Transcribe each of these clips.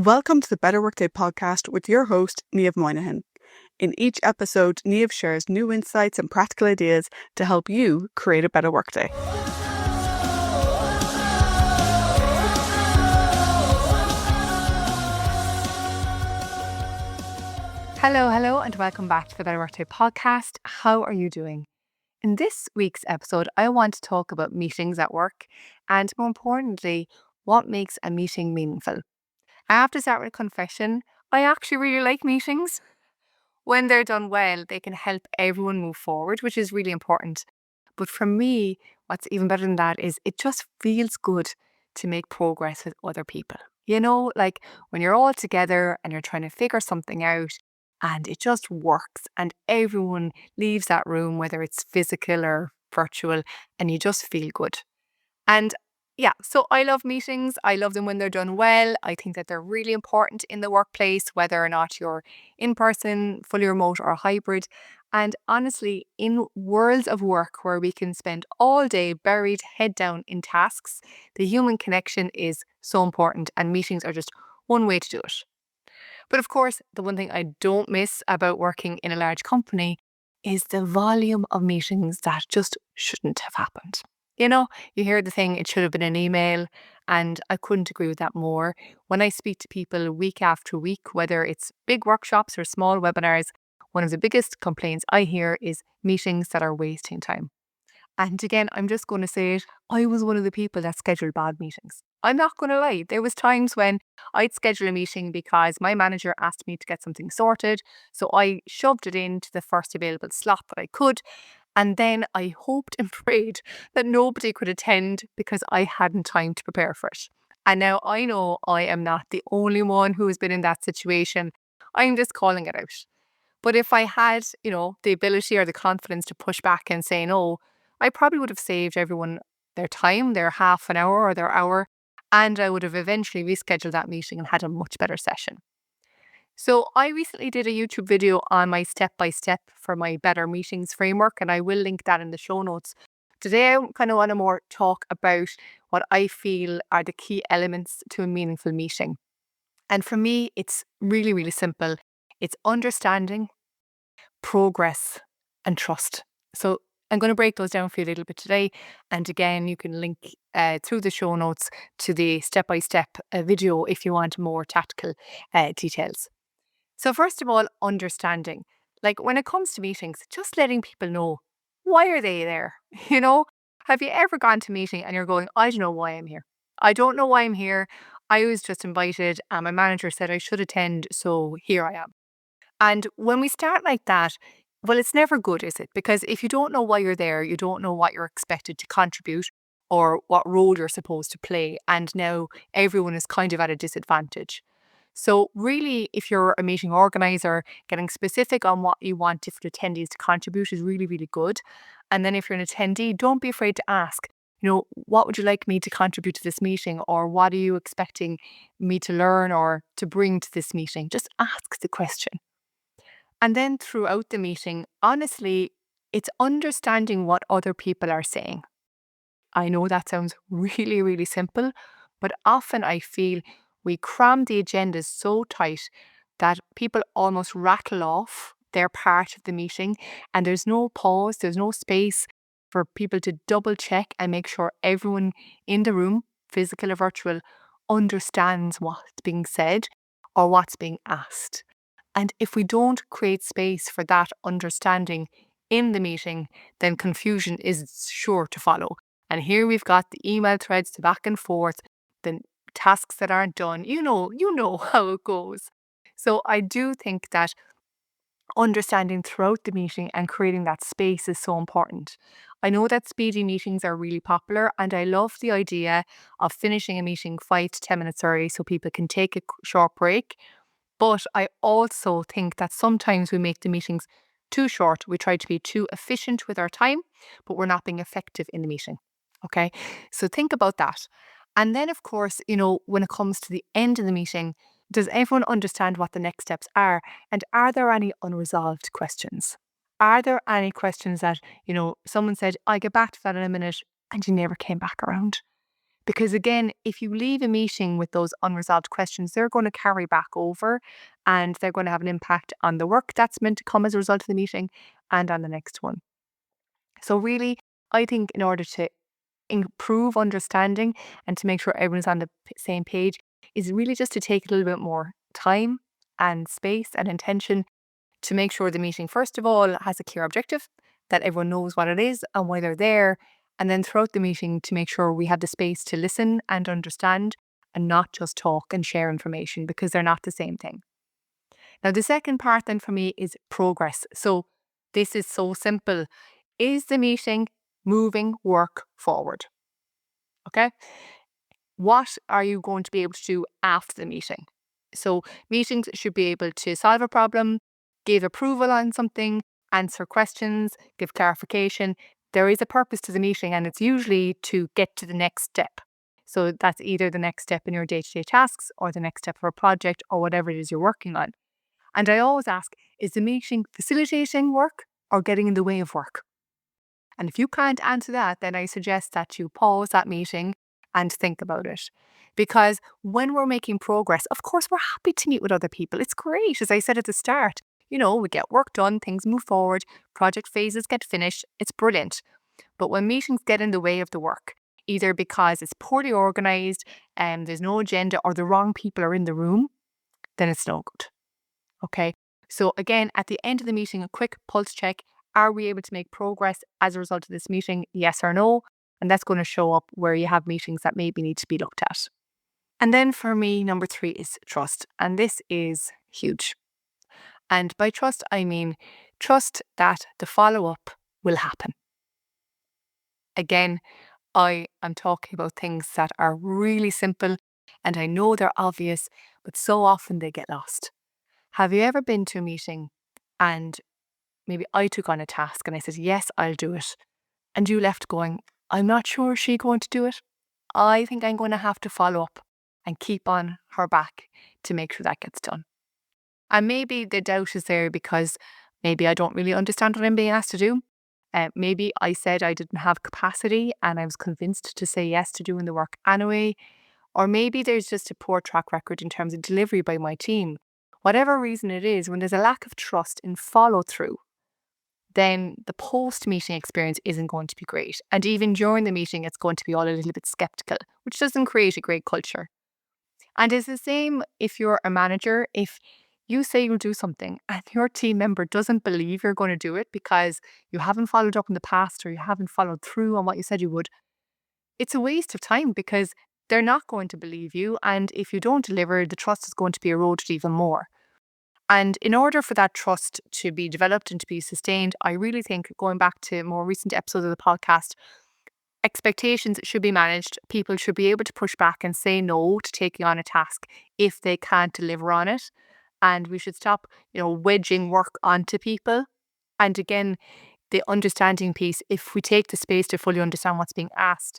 Welcome to the Better Workday Podcast with your host, Niamh Moynihan. In each episode, Niamh shares new insights and practical ideas to help you create a better workday. Hello, and welcome back to the Better Workday Podcast. How are you doing? In this week's episode, I want to talk about meetings at work and, more importantly, what makes a meeting meaningful. I have to start with a confession. I actually really like meetings. When they're done well, they can help everyone move forward, which is really important. But for me, what's even better than that is it just feels good to make progress with other people. You know, like when you're all together and you're trying to figure something out and it just works and everyone leaves that room, whether it's physical or virtual, and you just feel good. And yeah, so I love meetings. I love them when they're done well. I think that they're really important in the workplace, whether or not you're in person, fully remote, or hybrid. And honestly, in worlds of work where we can spend all day buried head down in tasks, the human connection is so important, and meetings are just one way to do it. But of course, the one thing I don't miss about working in a large company is the volume of meetings that just shouldn't have happened. You know, you hear the thing, it should have been an email, and I couldn't agree with that more. When I speak to people week after week, whether it's big workshops or small webinars, one of the biggest complaints I hear is meetings that are wasting time. And again, I'm just going to say it. I was one of the people that scheduled bad meetings. I'm not going to lie. There was times when I'd schedule a meeting because my manager asked me to get something sorted. So I shoved it into the first available slot that I could. And then I hoped and prayed that nobody could attend because I hadn't time to prepare for it. And now I know I am not the only one who has been in that situation. I'm just calling it out. But if I had, the ability or the confidence to push back and say no, I probably would have saved everyone their time, their half an hour or their hour, and I would have eventually rescheduled that meeting and had a much better session. So I recently did a YouTube video on my step-by-step for my Better Meetings framework, and I will link that in the show notes. Today, I kind of want to more talk about what I feel are the key elements to a meaningful meeting. And for me, it's really, really simple. It's understanding, progress, and trust. So I'm going to break those down for you a little bit today. And again, you can link through the show notes to the step-by-step video if you want more tactical details. So first of all, understanding. Like when it comes to meetings, just letting people know, why are they there? Have you ever gone to a meeting and you're going, I don't know why I'm here. I don't know why I'm here. I was just invited and my manager said I should attend, so here I am. And when we start like that, well, it's never good, is it? Because if you don't know why you're there, you don't know what you're expected to contribute or what role you're supposed to play. And now everyone is kind of at a disadvantage. So really, if you're a meeting organizer, getting specific on what you want different attendees to contribute is really, really good. And then if you're an attendee, don't be afraid to ask, what would you like me to contribute to this meeting? Or what are you expecting me to learn or to bring to this meeting? Just ask the question. And then throughout the meeting, honestly, it's understanding what other people are saying. I know that sounds really, really simple, but often I feel we cram the agendas so tight that people almost rattle off their part of the meeting and there's no pause, there's no space for people to double check and make sure everyone in the room, physical or virtual, understands what's being said or what's being asked. And if we don't create space for that understanding in the meeting, then confusion is sure to follow. And here we've got the email threads to back and forth, the tasks that aren't done. You know how it goes. So I do think that understanding throughout the meeting and creating that space is so important. I know that speedy meetings are really popular, and I love the idea of finishing a meeting 5 to 10 minutes early so people can take a short break. But I also think that sometimes we make the meetings too short. We try to be too efficient with our time, but we're not being effective in the meeting. Okay, so think about that. And then, of course, when it comes to the end of the meeting, does everyone understand what the next steps are? And are there any unresolved questions? Are there any questions that, someone said, I'll get back to that in a minute, and you never came back around? Because again, if you leave a meeting with those unresolved questions, they're going to carry back over and they're going to have an impact on the work that's meant to come as a result of the meeting and on the next one. So really, I think in order to improve understanding and to make sure everyone's on the same page is really just to take a little bit more time and space and intention to make sure the meeting, first of all, has a clear objective, that everyone knows what it is and why they're there. And then throughout the meeting, to make sure we have the space to listen and understand and not just talk and share information, because they're not the same thing. Now, the second part then for me is progress. So this is so simple. Is the meeting moving work forward? Okay. What are you going to be able to do after the meeting? So meetings should be able to solve a problem, give approval on something, answer questions, give clarification. There is a purpose to the meeting, and it's usually to get to the next step. So that's either the next step in your day-to-day tasks or the next step for a project or whatever it is you're working on. And I always ask, is the meeting facilitating work or getting in the way of work? And if you can't answer that, then I suggest that you pause that meeting and think about it. Because when we're making progress, of course, we're happy to meet with other people. It's great. As I said at the start, we get work done, things move forward, project phases get finished. It's brilliant. But when meetings get in the way of the work, either because it's poorly organized and there's no agenda or the wrong people are in the room, then it's no good. Okay. So again, at the end of the meeting, a quick pulse check. Are we able to make progress as a result of this meeting? Yes or no? And that's going to show up where you have meetings that maybe need to be looked at. And then for me, number 3 is trust. And this is huge. And by trust, I mean trust that the follow-up will happen. Again, I am talking about things that are really simple and I know they're obvious, but so often they get lost. Have you ever been to a meeting and maybe I took on a task and I said, yes, I'll do it. And you left going, I'm not sure is she going to do it. I think I'm going to have to follow up and keep on her back to make sure that gets done. And maybe the doubt is there because maybe I don't really understand what I'm being asked to do. Maybe I said I didn't have capacity and I was convinced to say yes to doing the work anyway. Or maybe there's just a poor track record in terms of delivery by my team. Whatever reason it is, when there's a lack of trust in follow through, then the post-meeting experience isn't going to be great. And even during the meeting, it's going to be all a little bit skeptical, which doesn't create a great culture. And it's the same if you're a manager. If you say you'll do something and your team member doesn't believe you're going to do it because you haven't followed up in the past or you haven't followed through on what you said you would, it's a waste of time because they're not going to believe you. And if you don't deliver, the trust is going to be eroded even more. And in order for that trust to be developed and to be sustained, I really think, going back to more recent episodes of the podcast, expectations should be managed. People should be able to push back and say no to taking on a task if they can't deliver on it. And we should stop, wedging work onto people. And again, the understanding piece, if we take the space to fully understand what's being asked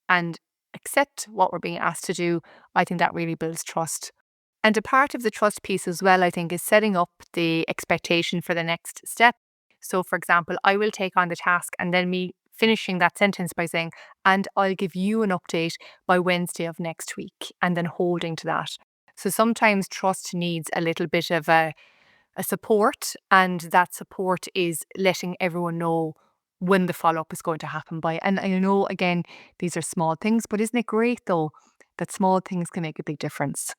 and accept what we're being asked to do, I think that really builds trust. And a part of the trust piece as well, I think, is setting up the expectation for the next step. So, for example, I will take on the task and then me finishing that sentence by saying, and I'll give you an update by Wednesday of next week, and then holding to that. So sometimes trust needs a little bit of a support, and that support is letting everyone know when the follow-up is going to happen by. And I know, again, these are small things, but isn't it great though that small things can make a big difference?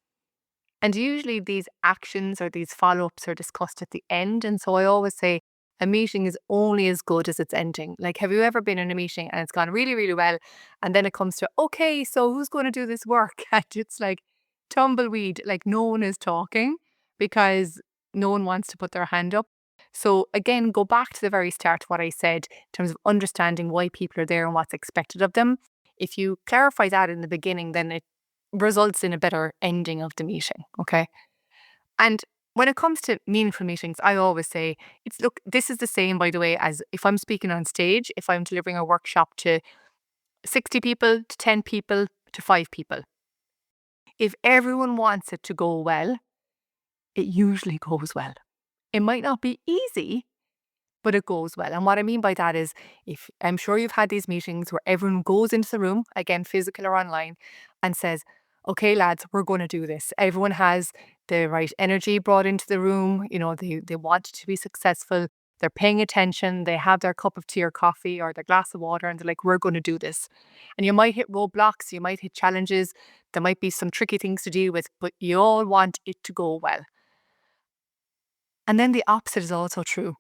And usually these actions or these follow-ups are discussed at the end. And so I always say a meeting is only as good as its ending. Like, have you ever been in a meeting and it's gone really, really well? And then it comes to, okay, so who's going to do this work? And it's like tumbleweed, like no one is talking because no one wants to put their hand up. So again, go back to the very start, what I said in terms of understanding why people are there and what's expected of them. If you clarify that in the beginning, then it results in a better ending of the meeting. Okay. And when it comes to meaningful meetings, I always say this is the same, by the way, as if I'm speaking on stage, if I'm delivering a workshop to 60 people, to 10 people, to 5 people. If everyone wants it to go well, it usually goes well. It might not be easy, but it goes well. And what I mean by that is, if I'm sure you've had these meetings where everyone goes into the room, again, physical or online, and says, okay, lads, we're going to do this. Everyone has the right energy brought into the room. They want to be successful. They're paying attention. They have their cup of tea or coffee or their glass of water, and they're like, we're going to do this. And you might hit roadblocks. You might hit challenges. There might be some tricky things to deal with, but you all want it to go well. And then the opposite is also true.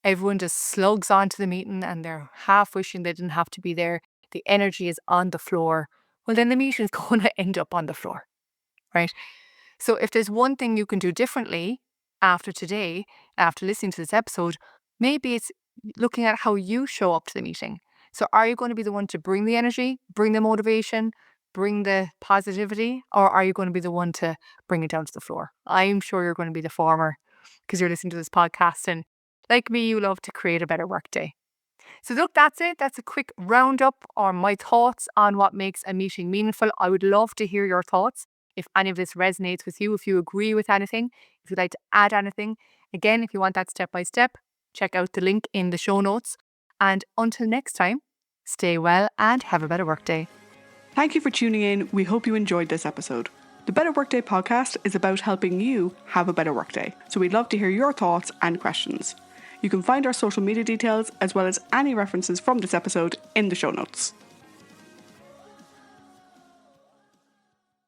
Everyone just slugs onto the meeting and they're half wishing they didn't have to be there. The energy is on the floor. Well, then the meeting is going to end up on the floor, right? So if there's one thing you can do differently after today, after listening to this episode, maybe it's looking at how you show up to the meeting. So are you going to be the one to bring the energy, bring the motivation, bring the positivity, or are you going to be the one to bring it down to the floor? I'm sure you're going to be the former because you're listening to this podcast, and like me, you love to create a better workday. So look, that's it. That's a quick roundup on my thoughts on what makes a meeting meaningful. I would love to hear your thoughts. If any of this resonates with you, if you agree with anything, if you'd like to add anything. Again, if you want that step by step, check out the link in the show notes. And until next time, stay well and have a better workday. Thank you for tuning in. We hope you enjoyed this episode. The Better Workday podcast is about helping you have a better workday. So we'd love to hear your thoughts and questions. You can find our social media details as well as any references from this episode in the show notes.